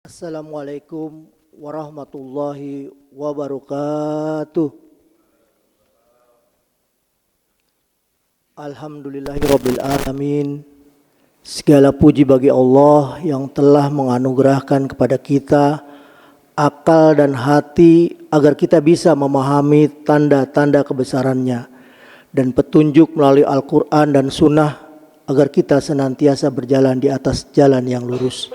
Assalamualaikum warahmatullahi wabarakatuh. Alhamdulillahirabbil alamin. Segala puji bagi Allah yang telah menganugerahkan kepada kita akal dan hati agar kita bisa memahami tanda-tanda kebesarannya dan petunjuk melalui Al-Quran dan Sunnah agar kita senantiasa berjalan di atas jalan yang lurus.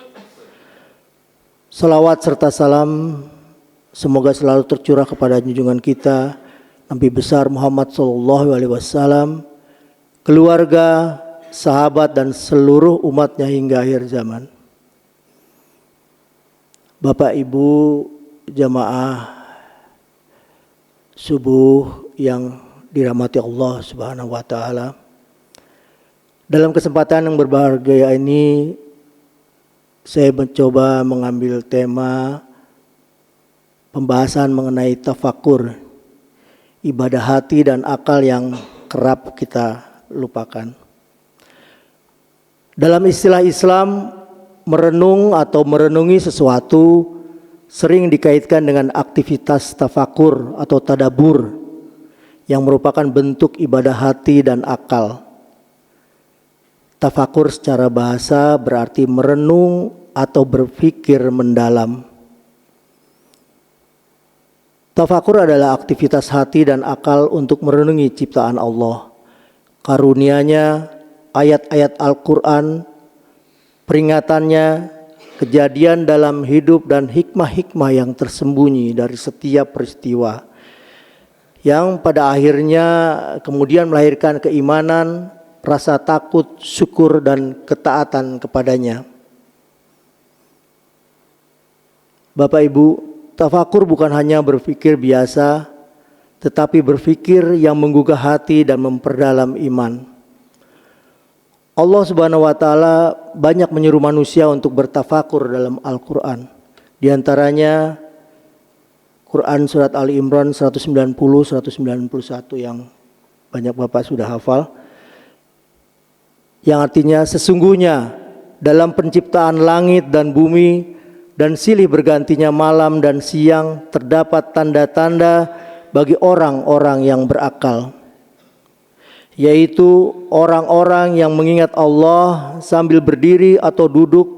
Salawat serta salam semoga selalu tercurah kepada junjungan kita Nabi besar Muhammad SAW, keluarga, sahabat dan seluruh umatnya hingga akhir zaman. Bapak Ibu jamaah subuh yang dirahmati Allah Subhanahu wa taala. Dalam kesempatan yang berbahagia ini saya mencoba mengambil tema pembahasan mengenai tafakur, ibadah hati dan akal yang kerap kita lupakan. Dalam istilah Islam, merenung atau merenungi sesuatu sering dikaitkan dengan aktivitas tafakur atau tadabur yang merupakan bentuk ibadah hati dan akal. Tafakur secara bahasa berarti merenung atau berpikir mendalam. Tafakur adalah aktivitas hati dan akal untuk merenungi ciptaan Allah, karunia-Nya, ayat-ayat Al-Quran, peringatannya, kejadian dalam hidup dan hikmah-hikmah yang tersembunyi dari setiap peristiwa, yang pada akhirnya kemudian melahirkan keimanan, rasa takut, syukur dan ketaatan kepadanya. Bapak Ibu, tafakur bukan hanya berpikir biasa, tetapi berpikir yang menggugah hati dan memperdalam iman. Allah Subhanahu wa taala banyak menyuruh manusia untuk bertafakur dalam Al-Quran. Di antaranya Quran surat Ali Imran 190, 191 yang banyak Bapak sudah hafal. Yang artinya sesungguhnya dalam penciptaan langit dan bumi dan silih bergantinya malam dan siang terdapat tanda-tanda bagi orang-orang yang berakal, yaitu orang-orang yang mengingat Allah sambil berdiri atau duduk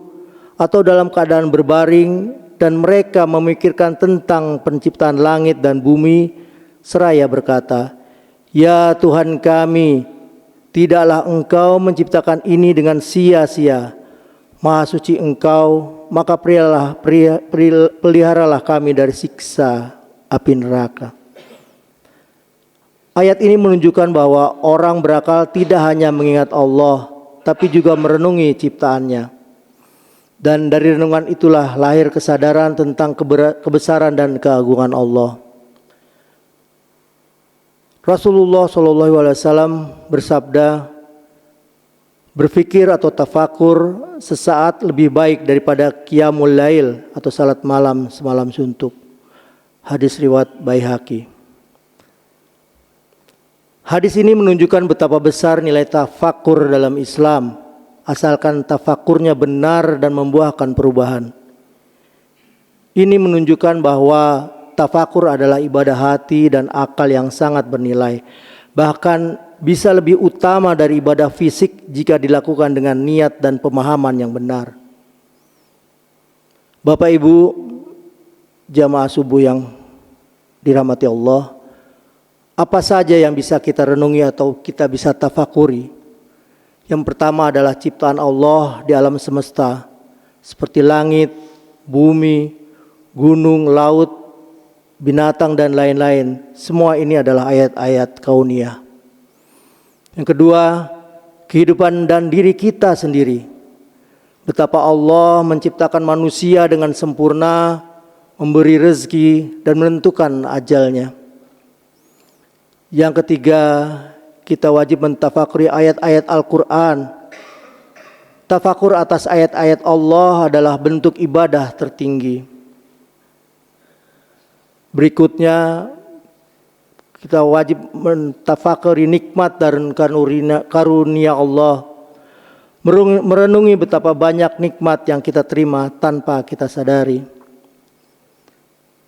atau dalam keadaan berbaring, dan mereka memikirkan tentang penciptaan langit dan bumi seraya berkata, "Ya Tuhan kami, tidaklah Engkau menciptakan ini dengan sia-sia. Maha suci Engkau, maka peliharalah kami dari siksa api neraka." Ayat ini menunjukkan bahwa orang berakal tidak hanya mengingat Allah, tapi juga merenungi ciptaannya. Dan dari renungan itulah lahir kesadaran tentang kebesaran dan keagungan Allah. Rasulullah SAW bersabda, berpikir atau tafakur sesaat lebih baik daripada qiyamul lail atau salat malam semalam suntuk. Hadis riwayat Baihaqi. Hadis ini menunjukkan betapa besar nilai tafakur dalam Islam, asalkan tafakurnya benar dan membuahkan perubahan. Ini menunjukkan bahwa tafakur adalah ibadah hati dan akal yang sangat bernilai, bahkan bisa lebih utama dari ibadah fisik jika dilakukan dengan niat dan pemahaman yang benar. Bapak Ibu jamaah subuh yang dirahmati Allah, apa saja yang bisa kita renungi atau kita bisa tafakuri? Yang pertama adalah ciptaan Allah di alam semesta, seperti langit, bumi, gunung, laut, binatang dan lain-lain. Semua ini adalah ayat-ayat kauniyah. Yang kedua, kehidupan dan diri kita sendiri. Betapa Allah menciptakan manusia dengan sempurna, memberi rezeki dan menentukan ajalnya. Yang ketiga, kita wajib mentafakuri ayat-ayat Al-Quran. Tafakur atas ayat-ayat Allah adalah bentuk ibadah tertinggi. Berikutnya, kita wajib mentafakuri nikmat dan karunia Allah. merenungi betapa banyak nikmat yang kita terima tanpa kita sadari.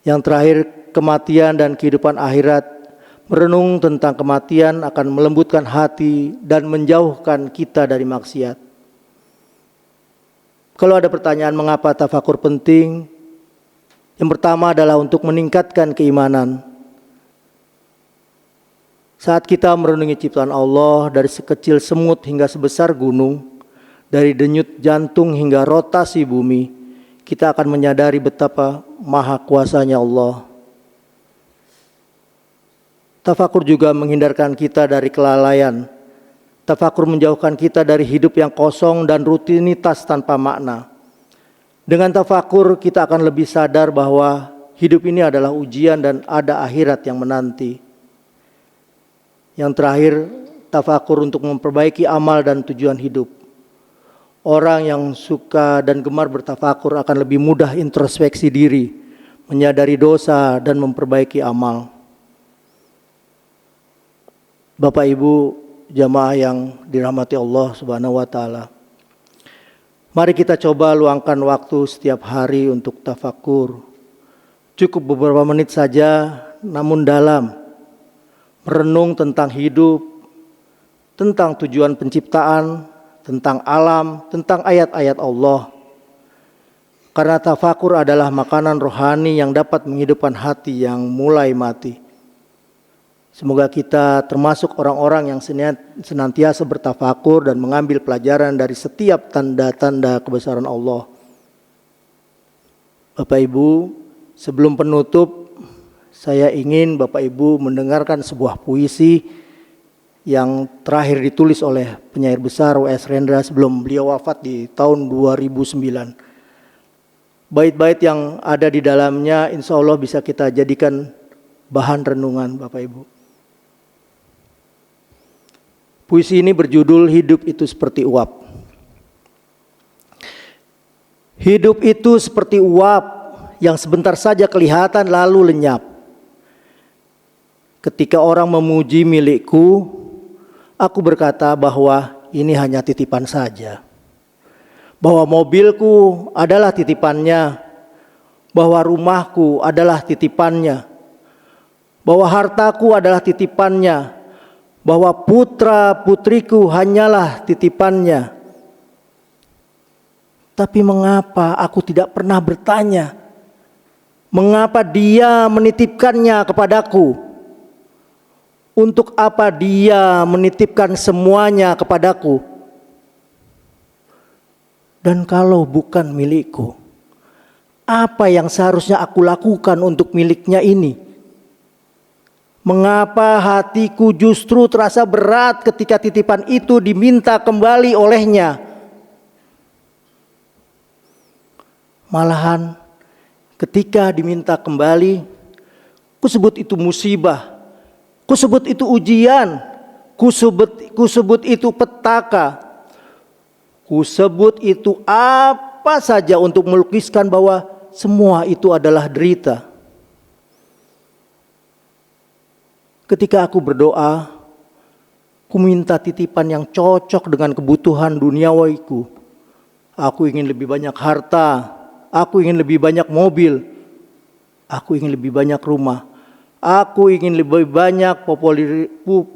Yang terakhir, kematian dan kehidupan akhirat. Merenung tentang kematian akan melembutkan hati dan menjauhkan kita dari maksiat. Kalau ada pertanyaan mengapa tafakur penting, yang pertama adalah untuk meningkatkan keimanan. Saat kita merenungi ciptaan Allah dari sekecil semut hingga sebesar gunung, dari denyut jantung hingga rotasi bumi, kita akan menyadari betapa maha kuasanya Allah. Tafakur juga menghindarkan kita dari kelalaian. Tafakur menjauhkan kita dari hidup yang kosong dan rutinitas tanpa makna. Dengan tafakur kita akan lebih sadar bahwa hidup ini adalah ujian dan ada akhirat yang menanti. Yang terakhir, tafakur untuk memperbaiki amal dan tujuan hidup. Orang yang suka dan gemar bertafakur akan lebih mudah introspeksi diri, menyadari dosa dan memperbaiki amal. Bapak Ibu jamaah yang dirahmati Allah Subhanahu wa taala. Mari kita coba luangkan waktu setiap hari untuk tafakur. Cukup beberapa menit saja, namun dalam. Merenung tentang hidup, tentang tujuan penciptaan, tentang alam, tentang ayat-ayat Allah. Karena tafakur adalah makanan rohani yang dapat menghidupkan hati yang mulai mati. Semoga kita termasuk orang-orang yang senantiasa bertafakur dan mengambil pelajaran dari setiap tanda-tanda kebesaran Allah. Bapak Ibu, sebelum penutup, saya ingin Bapak Ibu mendengarkan sebuah puisi yang terakhir ditulis oleh penyair besar W.S. Rendra sebelum beliau wafat di tahun 2009. Bait-bait yang ada di dalamnya insya Allah bisa kita jadikan bahan renungan Bapak Ibu. Puisi ini berjudul Hidup Itu Seperti Uap. Hidup itu seperti uap yang sebentar saja kelihatan lalu lenyap. Ketika orang memuji milikku, aku berkata bahwa ini hanya titipan saja. Bahwa mobilku adalah titipannya, bahwa rumahku adalah titipannya, bahwa hartaku adalah titipannya, bahwa putra putriku hanyalah titipannya. Tapi mengapa aku tidak pernah bertanya, mengapa dia menitipkannya kepadaku? Untuk apa dia menitipkan semuanya kepadaku? Dan kalau bukan milikku, apa yang seharusnya aku lakukan untuk miliknya ini? Mengapa hatiku justru terasa berat ketika titipan itu diminta kembali olehnya? Malahan ketika diminta kembali, kusebut itu musibah. Kusebut itu ujian, kusebut itu petaka, kusebut itu apa saja untuk melukiskan bahwa semua itu adalah derita. Ketika aku berdoa, ku minta titipan yang cocok dengan kebutuhan duniawiku. Aku ingin lebih banyak harta, aku ingin lebih banyak mobil, aku ingin lebih banyak rumah. Aku ingin lebih banyak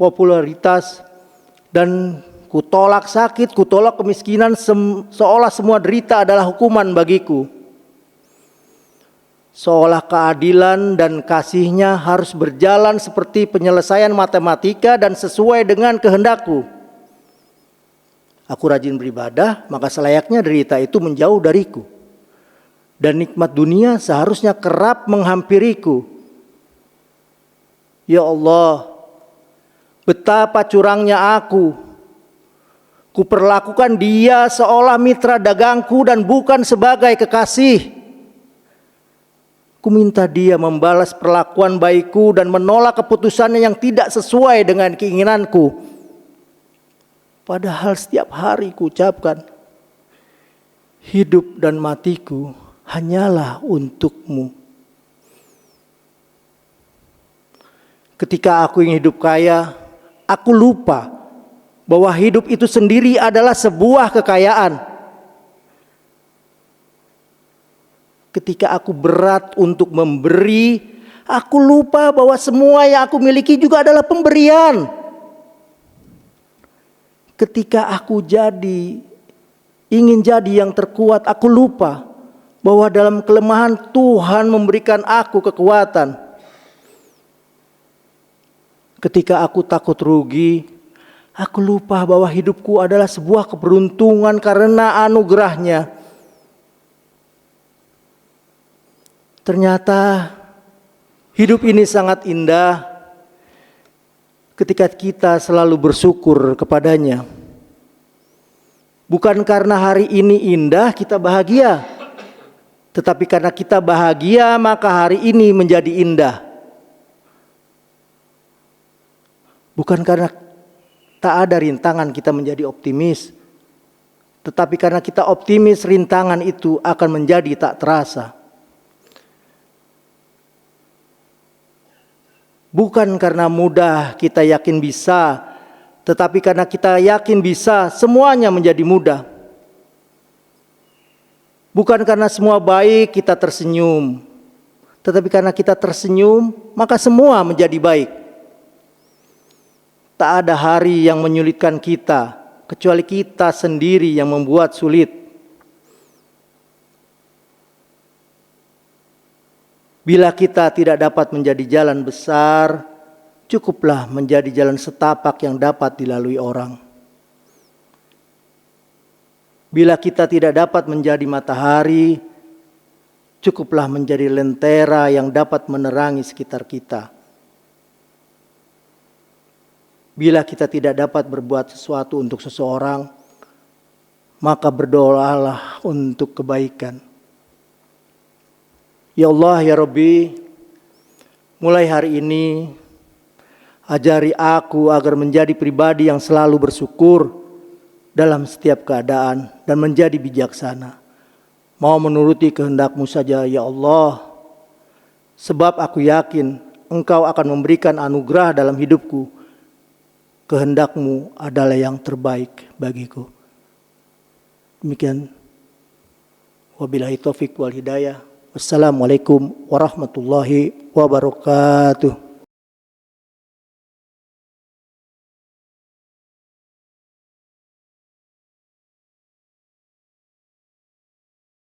popularitas dan kutolak sakit, kutolak kemiskinan seolah semua derita adalah hukuman bagiku. Seolah keadilan dan kasihnya harus berjalan seperti penyelesaian matematika dan sesuai dengan kehendakku. Aku rajin beribadah, maka selayaknya derita itu menjauh dariku. Dan nikmat dunia seharusnya kerap menghampiriku. Ya Allah, betapa curangnya aku. Kuperlakukan dia seolah mitra dagangku dan bukan sebagai kekasih. Ku minta dia membalas perlakuan baikku dan menolak keputusannya yang tidak sesuai dengan keinginanku. Padahal setiap hari ku ucapkan, hidup dan matiku hanyalah untukmu. Ketika aku ingin hidup kaya, aku lupa bahwa hidup itu sendiri adalah sebuah kekayaan. Ketika aku berat untuk memberi, aku lupa bahwa semua yang aku miliki juga adalah pemberian. Ketika aku ingin jadi yang terkuat, aku lupa bahwa dalam kelemahan Tuhan memberikan aku kekuatan. Ketika aku takut rugi, aku lupa bahwa hidupku adalah sebuah keberuntungan karena anugerah-Nya. Ternyata hidup ini sangat indah ketika kita selalu bersyukur kepada-Nya. Bukan karena hari ini indah kita bahagia, tetapi karena kita bahagia maka hari ini menjadi indah. Bukan karena tak ada rintangan kita menjadi optimis, tetapi karena kita optimis rintangan itu akan menjadi tak terasa. Bukan karena mudah kita yakin bisa, tetapi karena kita yakin bisa semuanya menjadi mudah. Bukan karena semua baik kita tersenyum, tetapi karena kita tersenyum maka semua menjadi baik. Tak ada hari yang menyulitkan kita kecuali kita sendiri yang membuat sulit. Bila kita tidak dapat menjadi jalan besar, cukuplah menjadi jalan setapak yang dapat dilalui orang. Bila kita tidak dapat menjadi matahari, cukuplah menjadi lentera yang dapat menerangi sekitar kita. Bila kita tidak dapat berbuat sesuatu untuk seseorang, maka berdoalah untuk kebaikan. Ya Allah, ya Rabbi, mulai hari ini ajari aku agar menjadi pribadi yang selalu bersyukur dalam setiap keadaan dan menjadi bijaksana. Mau menuruti kehendak-Mu saja ya Allah, sebab aku yakin Engkau akan memberikan anugerah dalam hidupku. Kehendak-Mu adalah yang terbaik bagiku. Demikian. Wabillahi taufiq wal hidayah. Wassalamualaikum warahmatullahi wabarakatuh.